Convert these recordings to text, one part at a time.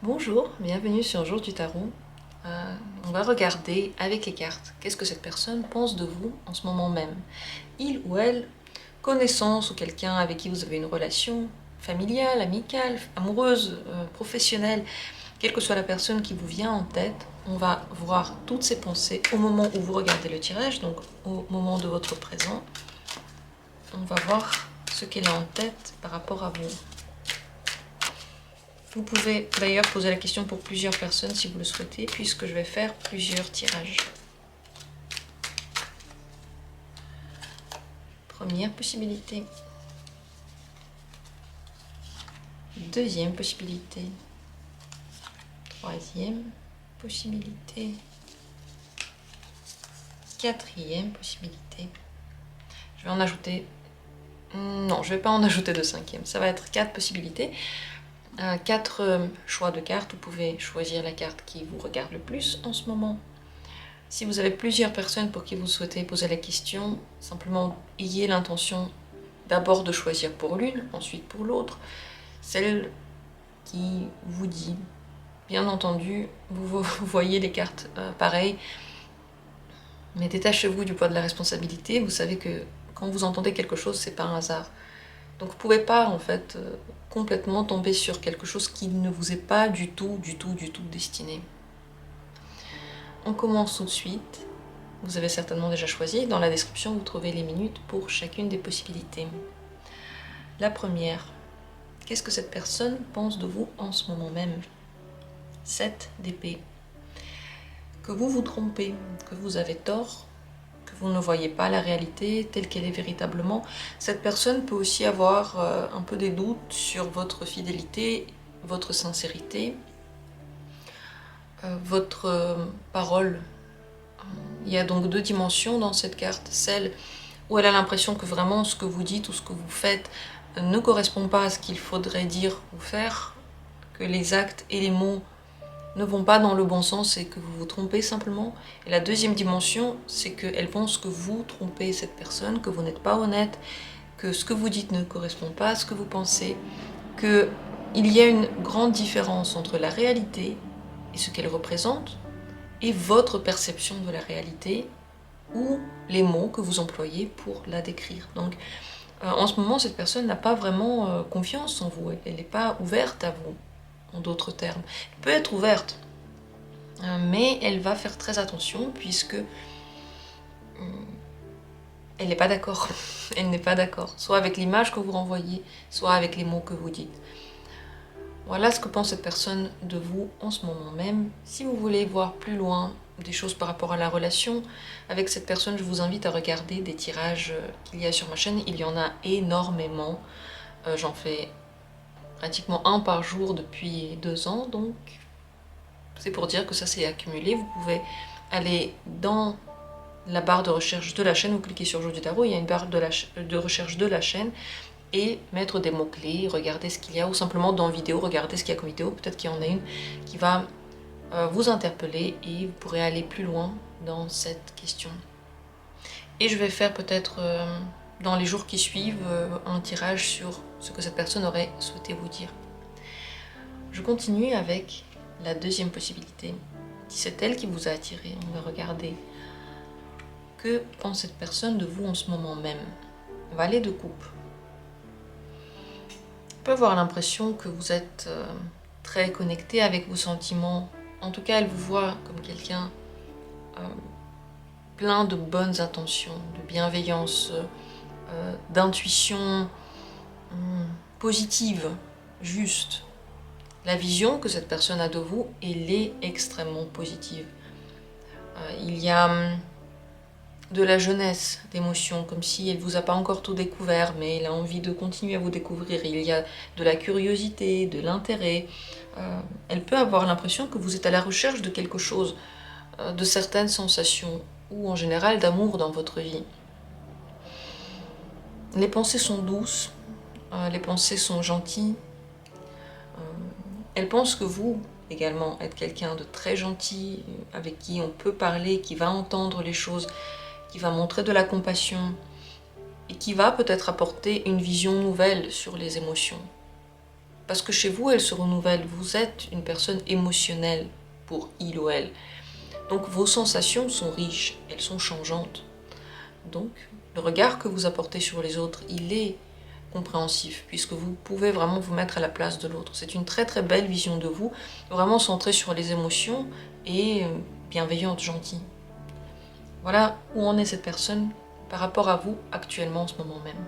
Bonjour, bienvenue sur Jour du Tarot. On va regarder avec les cartes qu'est-ce que cette personne pense de vous en ce moment même. Il ou elle, connaissance ou quelqu'un avec qui vous avez une relation familiale, amicale, amoureuse, professionnelle, quelle que soit la personne qui vous vient en tête, on va voir toutes ces pensées au moment où vous regardez le tirage, donc au moment de votre présent. On va voir ce qu'elle a en tête par rapport à vous. Vous pouvez d'ailleurs poser la question pour plusieurs personnes si vous le souhaitez, puisque je vais faire plusieurs tirages. Première possibilité. Deuxième possibilité. Troisième possibilité. Quatrième possibilité. Je vais en ajouter... Non, je ne vais pas en ajouter de cinquième. Ça va être 4 possibilités. 4 choix de cartes. Vous pouvez choisir la carte qui vous regarde le plus en ce moment. Si vous avez plusieurs personnes pour qui vous souhaitez poser la question, simplement ayez l'intention d'abord de choisir pour l'une, ensuite pour l'autre, celle qui vous dit. Bien entendu, vous voyez les cartes pareilles, mais détachez-vous du poids de la responsabilité. Vous savez que quand vous entendez quelque chose, c'est pas un hasard. Donc vous ne pouvez pas en fait complètement tomber sur quelque chose qui ne vous est pas du tout destiné. On commence tout de suite. Vous avez certainement déjà choisi. Dans la description, vous trouvez les minutes pour chacune des possibilités. La première, qu'est-ce que cette personne pense de vous en ce moment même? 7 d'épée. Que vous vous trompez, que vous avez tort, que vous ne voyez pas la réalité telle qu'elle est véritablement. Cette personne peut aussi avoir un peu des doutes sur votre fidélité, votre sincérité, votre parole. Il y a donc 2 dimensions dans cette carte. Celle où elle a l'impression que vraiment ce que vous dites ou ce que vous faites ne correspond pas à ce qu'il faudrait dire ou faire, que les actes et les mots ne vont pas dans le bon sens et que vous vous trompez simplement. Et la deuxième dimension, c'est qu'elle pense que vous trompez cette personne, que vous n'êtes pas honnête, que ce que vous dites ne correspond pas à ce que vous pensez, qu'il y a une grande différence entre la réalité et ce qu'elle représente et votre perception de la réalité ou les mots que vous employez pour la décrire. Donc en ce moment, cette personne n'a pas vraiment confiance en vous, elle n'est pas ouverte à vous, en d'autres termes. Elle peut être ouverte, mais elle va faire très attention puisque elle n'est pas d'accord. Elle n'est pas d'accord, soit avec l'image que vous renvoyez, soit avec les mots que vous dites. Voilà ce que pense cette personne de vous en ce moment même. Si vous voulez voir plus loin des choses par rapport à la relation avec cette personne, je vous invite à regarder des tirages qu'il y a sur ma chaîne. Il y en a énormément. J'en fais pratiquement un par jour depuis 2 ans, donc c'est pour dire que ça s'est accumulé. Vous pouvez aller dans la barre de recherche de la chaîne, vous cliquez sur Jour du Tarot, il y a une barre de recherche de la chaîne, et mettre des mots-clés, regarder ce qu'il y a, ou simplement dans vidéo, regarder ce qu'il y a comme vidéo, peut-être qu'il y en a une qui va vous interpeller et vous pourrez aller plus loin dans cette question. Et je vais faire peut-être dans les jours qui suivent un tirage sur ce que cette personne aurait souhaité vous dire. Je continue avec la deuxième possibilité. Si c'est elle qui vous a attiré, on va regarder que pense cette personne de vous en ce moment même. Valet de coupe. On peut avoir l'impression que vous êtes très connecté avec vos sentiments. En tout cas, elle vous voit comme quelqu'un plein de bonnes intentions, de bienveillance, d'intuition positive, juste. La vision que cette personne a de vous, elle est extrêmement positive. Il y a de la jeunesse, d'émotions, comme si elle ne vous a pas encore tout découvert, mais elle a envie de continuer à vous découvrir. Il y a de la curiosité, de l'intérêt. Elle peut avoir l'impression que vous êtes à la recherche de quelque chose, de certaines sensations, ou en général d'amour dans votre vie. Les pensées sont douces, les pensées sont gentilles. Elle pense que vous, également, êtes quelqu'un de très gentil, avec qui on peut parler, qui va entendre les choses, qui va montrer de la compassion et qui va peut-être apporter une vision nouvelle sur les émotions. parce que chez vous, elle se renouvelle. Vous êtes une personne émotionnelle pour il ou elle. Donc vos sensations sont riches, elles sont changeantes. Donc le regard que vous apportez sur les autres, il est compréhensif, puisque vous pouvez vraiment vous mettre à la place de l'autre. C'est une très très belle vision de vous, vraiment centrée sur les émotions et bienveillante, gentille. Voilà où en est cette personne par rapport à vous actuellement en ce moment même.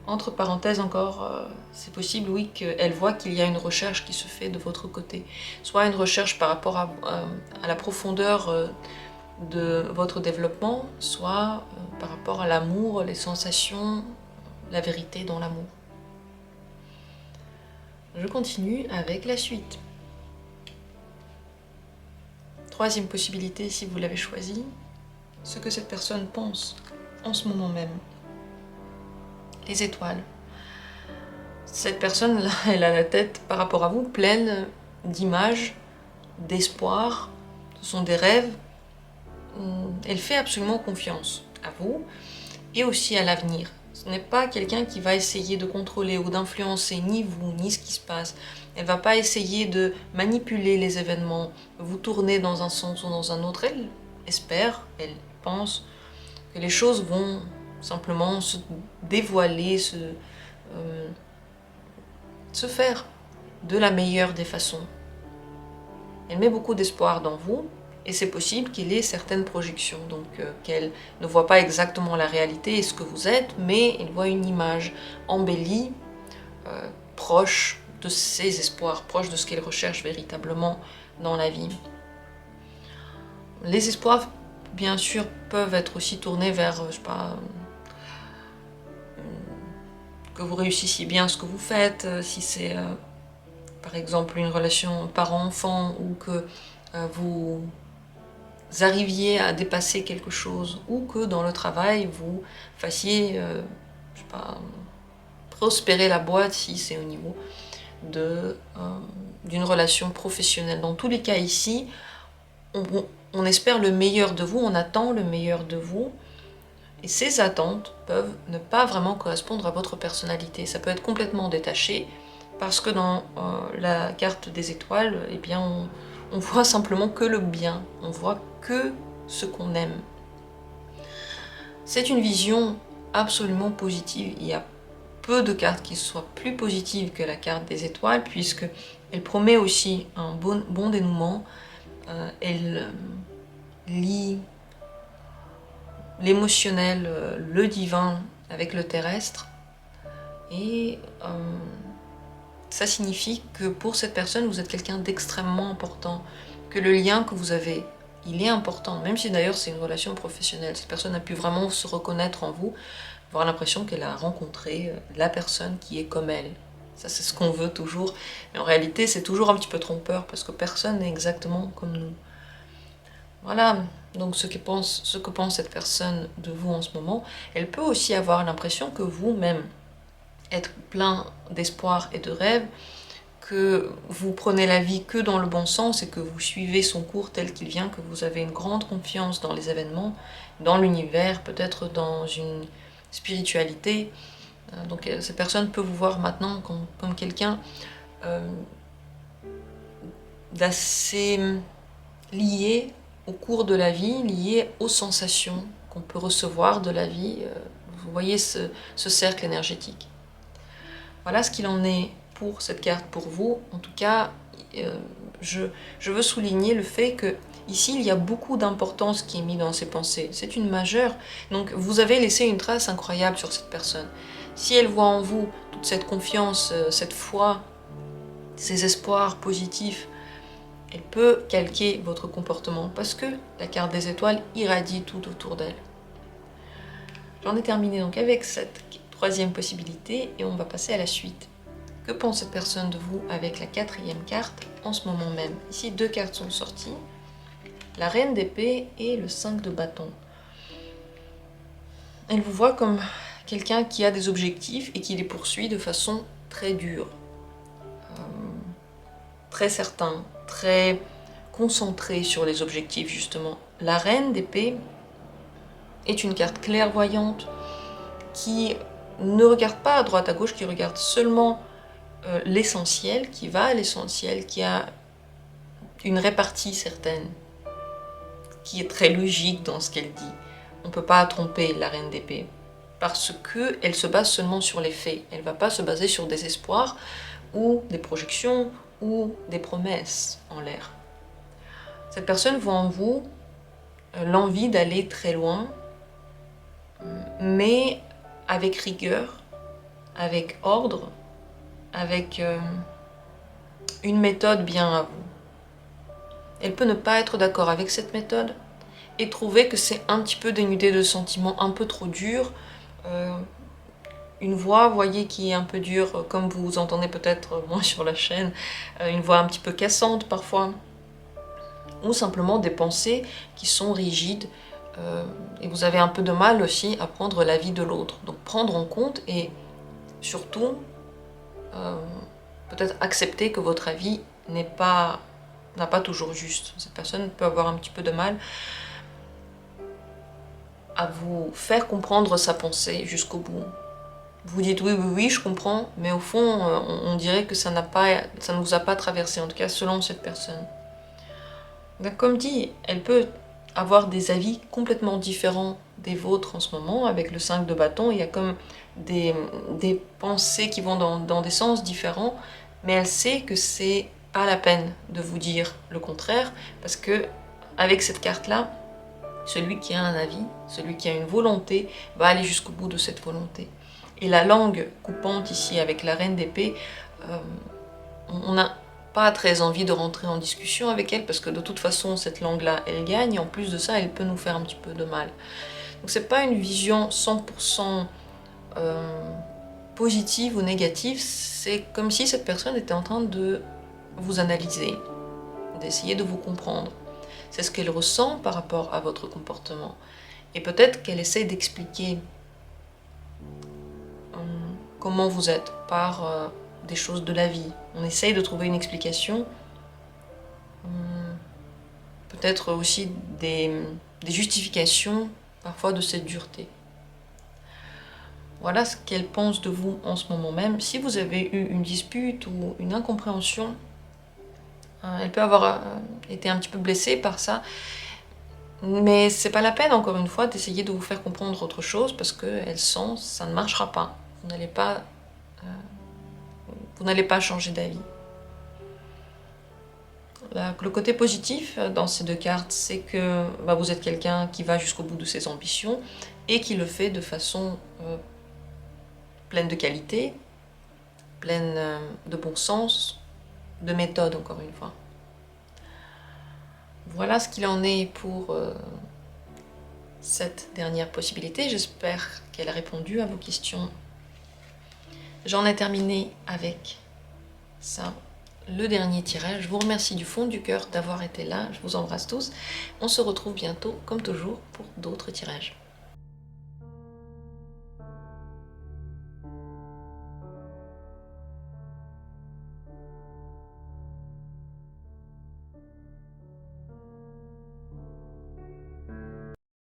Entre parenthèses encore, c'est possible, oui, qu'elle voit qu'il y a une recherche qui se fait de votre côté. Soit une recherche par rapport à la profondeur de votre développement, soit par rapport à l'amour, les sensations, la vérité dans l'amour. Je continue avec la suite. Troisième possibilité, si vous l'avez choisi, ce que cette personne pense en ce moment même. Les étoiles. Cette personne-là, elle a la tête par rapport à vous pleine d'images, d'espoir, ce sont des rêves. Elle fait absolument confiance à vous et aussi à l'avenir. Ce n'est pas quelqu'un qui va essayer de contrôler ou d'influencer ni vous, ni ce qui se passe. Elle ne va pas essayer de manipuler les événements, vous tourner dans un sens ou dans un autre. Elle espère, elle pense que les choses vont simplement se dévoiler, se faire de la meilleure des façons. Elle met beaucoup d'espoir dans vous et c'est possible qu'il ait certaines projections, donc qu'elle ne voit pas exactement la réalité et ce que vous êtes, mais elle voit une image embellie, proche de ses espoirs, proche de ce qu'elle recherche véritablement dans la vie. Les espoirs, bien sûr, peuvent être aussi tournés vers, je sais pas, que vous réussissiez bien ce que vous faites, si c'est par exemple une relation parent-enfant ou que vous arriviez à dépasser quelque chose ou que dans le travail vous fassiez, je sais pas, prospérer la boîte si c'est au niveau d'une relation professionnelle. Dans tous les cas ici, on espère le meilleur de vous, on attend le meilleur de vous. Et ces attentes peuvent ne pas vraiment correspondre à votre personnalité. Ça peut être complètement détaché parce que dans la carte des étoiles, eh bien, on voit simplement que le bien, on voit que ce qu'on aime. C'est une vision absolument positive. Il y a peu de cartes qui soient plus positives que la carte des étoiles puisque elle promet aussi un bon dénouement. Elle lie l'émotionnel, le divin avec le terrestre. Et ça signifie que pour cette personne, vous êtes quelqu'un d'extrêmement important, que le lien que vous avez, il est important, même si d'ailleurs c'est une relation professionnelle. Cette personne a pu vraiment se reconnaître en vous, avoir l'impression qu'elle a rencontré la personne qui est comme elle. Ça, c'est ce qu'on veut toujours. Mais en réalité, c'est toujours un petit peu trompeur parce que personne n'est exactement comme nous. Voilà, donc ce que pense cette personne de vous en ce moment, elle peut aussi avoir l'impression que vous-même êtes plein d'espoir et de rêve, que vous prenez la vie que dans le bon sens et que vous suivez son cours tel qu'il vient, que vous avez une grande confiance dans les événements, dans l'univers, peut-être dans une spiritualité. Donc cette personne peut vous voir maintenant comme quelqu'un d'assez lié au cours de la vie, lié aux sensations qu'on peut recevoir de la vie. Vous voyez ce cercle énergétique. Voilà ce qu'il en est pour cette carte pour vous. En tout cas, je veux souligner le fait que ici, il y a beaucoup d'importance qui est mise dans ses pensées. C'est une majeure. Donc, vous avez laissé une trace incroyable sur cette personne. Si elle voit en vous toute cette confiance, cette foi, ces espoirs positifs, elle peut calquer votre comportement parce que la carte des étoiles irradie tout autour d'elle. J'en ai terminé donc avec cette troisième possibilité et on va passer à la suite. Que pense cette personne de vous avec la quatrième carte en ce moment même? Ici, deux cartes sont sorties, la reine d'épée et le 5 de bâton. Elle vous voit comme quelqu'un qui a des objectifs et qui les poursuit de façon très dure, très certain, très concentré sur les objectifs justement. La reine d'épée est une carte clairvoyante qui ne regarde pas à droite à gauche, qui regarde seulement l'essentiel, qui va à l'essentiel, qui a une répartie certaine, qui est très logique dans ce qu'elle dit. On ne peut pas tromper la reine d'épée, parce qu'elle se base seulement sur les faits. Elle ne va pas se baser sur des espoirs, ou des projections, ou des promesses en l'air. Cette personne voit en vous l'envie d'aller très loin, mais avec rigueur, avec ordre, avec une méthode bien à vous. Elle peut ne pas être d'accord avec cette méthode et trouver que c'est un petit peu dénudé de sentiments, un peu trop dur. Une voix, vous voyez, qui est un peu dure, comme vous entendez peut-être moins sur la chaîne, une voix un petit peu cassante parfois, ou simplement des pensées qui sont rigides, et vous avez un peu de mal aussi à prendre l'avis de l'autre. Donc prendre en compte et surtout peut-être accepter que votre avis n'a pas toujours juste. Cette personne peut avoir un petit peu de mal à vous faire comprendre sa pensée jusqu'au bout. Vous dites oui, oui, oui, je comprends, mais au fond, on dirait que ça ne vous a pas traversé, en tout cas selon cette personne. Donc, comme dit, elle peut avoir des avis complètement différents des vôtres en ce moment. Avec le 5 de bâton, il y a comme des pensées qui vont dans des sens différents, mais elle sait que c'est pas la peine de vous dire le contraire, parce que avec cette carte-là, celui qui a un avis, celui qui a une volonté, va aller jusqu'au bout de cette volonté. Et la langue coupante ici avec la reine d'épée, on n'a pas très envie de rentrer en discussion avec elle, parce que de toute façon cette langue-là, elle gagne, et en plus de ça, elle peut nous faire un petit peu de mal. Donc c'est pas une vision 100% positive ou négative, c'est comme si cette personne était en train de vous analyser, d'essayer de vous comprendre. C'est ce qu'elle ressent par rapport à votre comportement. Et peut-être qu'elle essaie d'expliquer comment vous êtes par des choses de la vie. On essaye de trouver une explication, peut-être aussi des justifications parfois de cette dureté. Voilà ce qu'elle pense de vous en ce moment même. Si vous avez eu une dispute ou une incompréhension, elle peut avoir été un petit peu blessée par ça, mais c'est pas la peine, encore une fois, d'essayer de vous faire comprendre autre chose, parce qu'elle sent que ça ne marchera pas. Vous n'allez pas changer d'avis. Le côté positif dans ces deux cartes, c'est que vous êtes quelqu'un qui va jusqu'au bout de ses ambitions et qui le fait de façon pleine de qualité, pleine de bon sens, de méthode, encore une fois. Voilà ce qu'il en est pour cette dernière possibilité. J'espère qu'elle a répondu à vos questions. J'en ai terminé avec ça, le dernier tirage. Je vous remercie du fond du cœur d'avoir été là. Je vous embrasse tous. On se retrouve bientôt, comme toujours, pour d'autres tirages.